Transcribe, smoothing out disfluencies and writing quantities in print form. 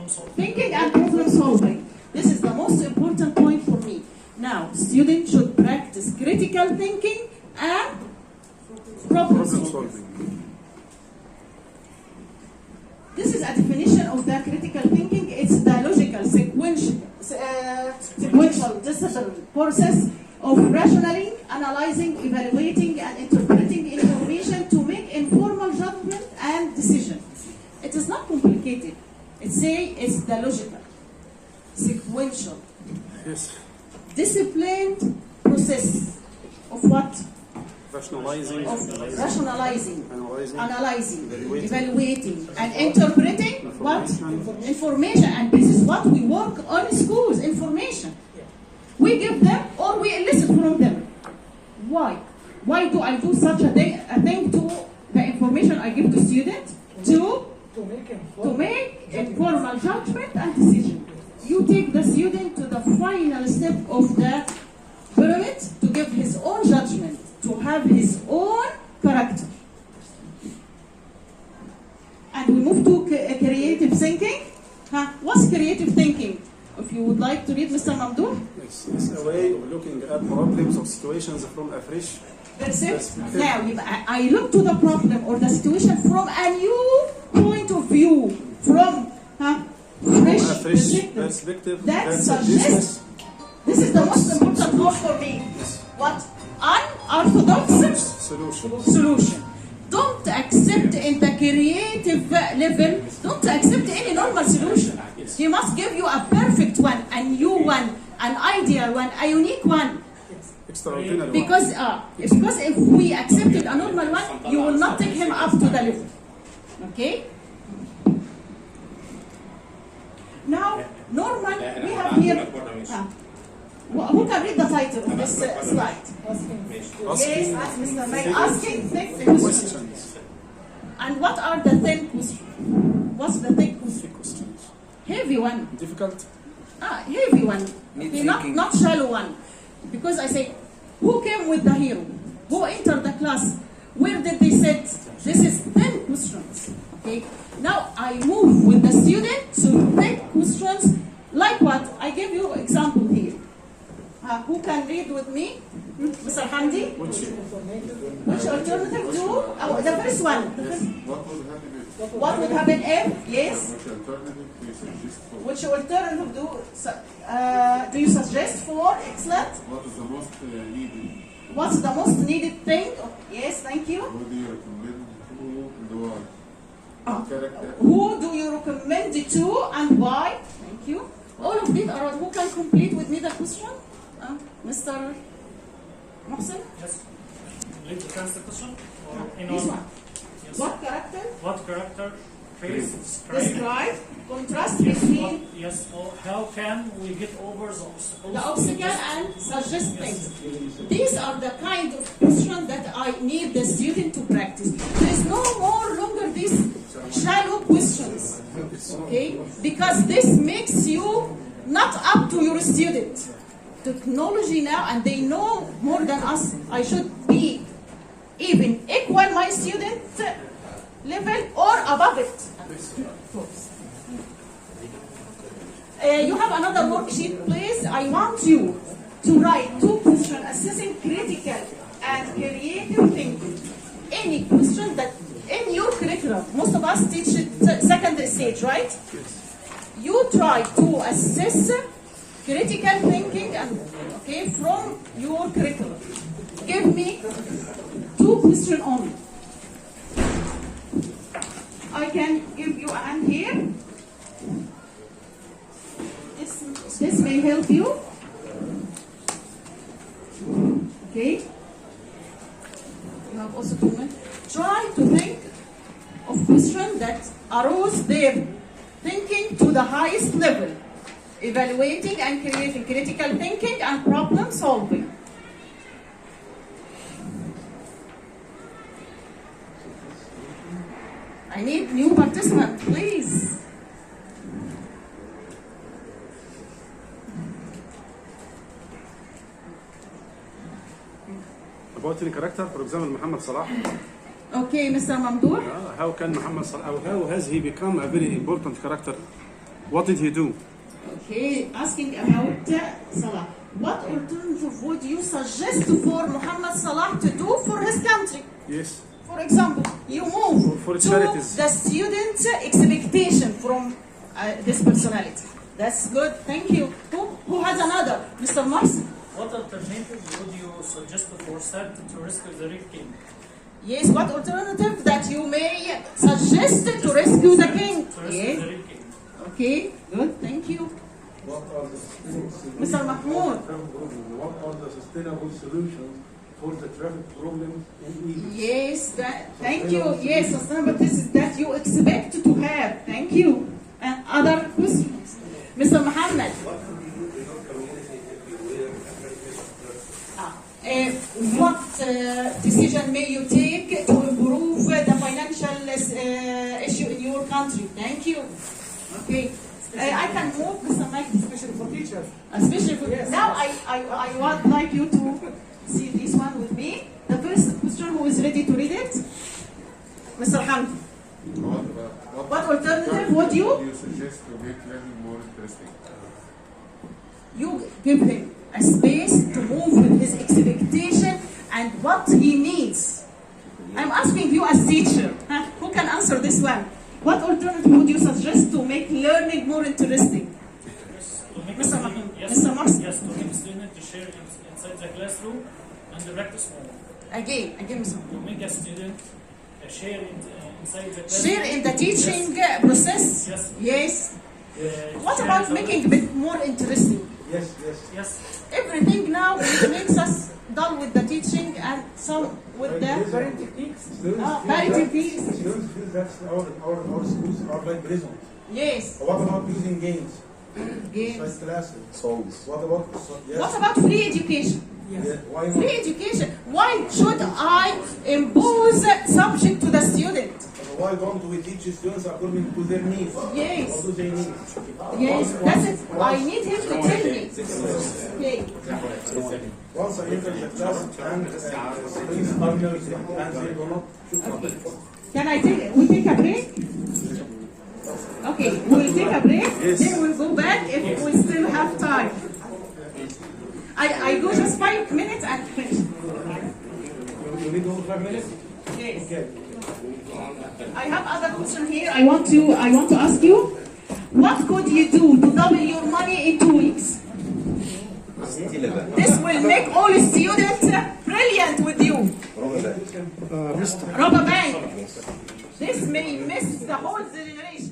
Thinking and problem solving. This is the most important point for me. Now, students should practice critical thinking and problem solving. This is a definition of the critical thinking. It's the logical, sequential discipline process of rationally analyzing, evaluating, and interpreting information to make informal judgment and decision. It is not complicated. It's the logical, sequential, disciplined process of what? Rationalizing, analyzing, evaluating, and interpreting what? Information. And this is what we work on in schools, information. We give them or we elicit from them. Why? Why do I do such a thing to the information I give to students? To make informal judgment and decision. You take the student to the final step of the pyramid to give his own judgment, to have his own character. And we move to creative thinking. What's creative thinking? If you would like to read, Mr. Mamdouh. It's a way of looking at problems or situations from a fresh perspective. Now, I look to the problem or the situation from a new point of view, from fresh perspective. That suggests, this is the most important word for me. What? Unorthodox solution. Don't accept in the creative level, don't accept any normal solution. He must give you a perfect one, a new one, an ideal one, a unique one. Extraordinary because if we accepted a normal one, you will not take him up to the level. Okay? Now, normal, we have here. Who can read the title of this slide? Yes, ask Mr. May. Asking thick questions. And what are the thick questions? What's the thick questions? Heavy one. Difficult? Heavy one. Okay, not shallow one. Because I say, who came with the hero? Who entered the class? Where did they sit? This is 10 questions. Okay. Now I move with the student to thick questions. Like what? I give you example here. Who can read with me? Mr. Hamdi? Which alternative do? Oh, the first one. What would happen if? Yes. Which alternative do you suggest for? Excellent. What is the most needed? What's the most needed thing? Yes, thank you. Who do you recommend to and why? Who do you recommend it to and why? Thank you. All of these are. Who can complete with me the question? Mr. Mohsen? Yes. Need to answer the question? This one. Yes. What character? Describe. Contrast between. Yes. Or how can we get over the obstacles? The obstacle and suggest things. These are the kind of questions that I need the student to practice. There is no more longer these shallow questions. Okay? Because this makes you not up to your student. Technology now, and they know more than us. I should be even equal my student level or above it. You have another worksheet, please. I want you to write 2 questions assessing critical and creative thinking. Any question that in your curriculum, most of us teach it secondary stage, right? You try to assess critical thinking and from your curriculum. Give me 2 questions only. I can give you a hand here. This may help you. Okay. You have also to try to think of questions that arose their thinking to the highest level. Evaluating and creating critical thinking and problem solving. I need new participants, please. About any character, for example, Muhammad Salah. Okay, Mr. Mamdouh. How can Muhammad Salah, how has he become a very important character What did he do? Okay, asking about Salah. What alternative would you suggest for Muhammad Salah to do for his country? Yes. For example, you move For to charities. the student expectation from this personality. That's good. Thank you. Who has another? Mr. Mars? What alternative would you suggest for Sad to rescue the Red King? Yes. What alternative that you may suggest to rescue the king? To rescue Yes. the Red King. Okay. Good. Thank you. What are the Mr. Mahmoud. What are the sustainable solutions for the traffic problems in Egypt? Yes. Thank you. Yes. Sustainable is that you expect to have. Thank you. And other questions, Mr. Muhammad. What decision may you take to improve the financial issue in your country? Thank you. Okay. I can move Mr. Mike, especially for teachers. Especially for now, I would like you to see this one with me. The first question, who is ready to read it? Mr. Hamdi. What alternative would you suggest to make learning more interesting? You give him a space to move with his expectation and what he needs. I'm asking you as teacher, who can answer this one? What alternative would you suggest to make learning more interesting? Mr. Mahmoud. Mr. Mars? Yes, to make students to share inside the classroom and the practice more. Again, Mr. To make a student share inside the classroom. Share in the teaching process? Yes. Yes. What Share about in the- making it more interesting? Yes. Everything now it makes us dull with the teaching and some with the very techniques. Students feel that our schools are like prison. Yes. What about using games? Games. Like classes. Songs. What about yes. What about free education? Yeah, why not? Free education. Why should I impose subject to the student? Why don't we teach students according to their needs? Yes. What do they need? Yes, that's it. I need him to tell me. Okay. Once I enter the class and students are nervous and they do not Okay. Can I take? We take a break. Okay, we'll take a break. Then we'll go back if we still have time. I go just 5 minutes and finish. You need all 5 minutes? Yes. Okay. I have other question here. I want to ask you, what could you do to double your money in 2 weeks? This will make all students brilliant with you. Rob a bank. This may miss the whole generation.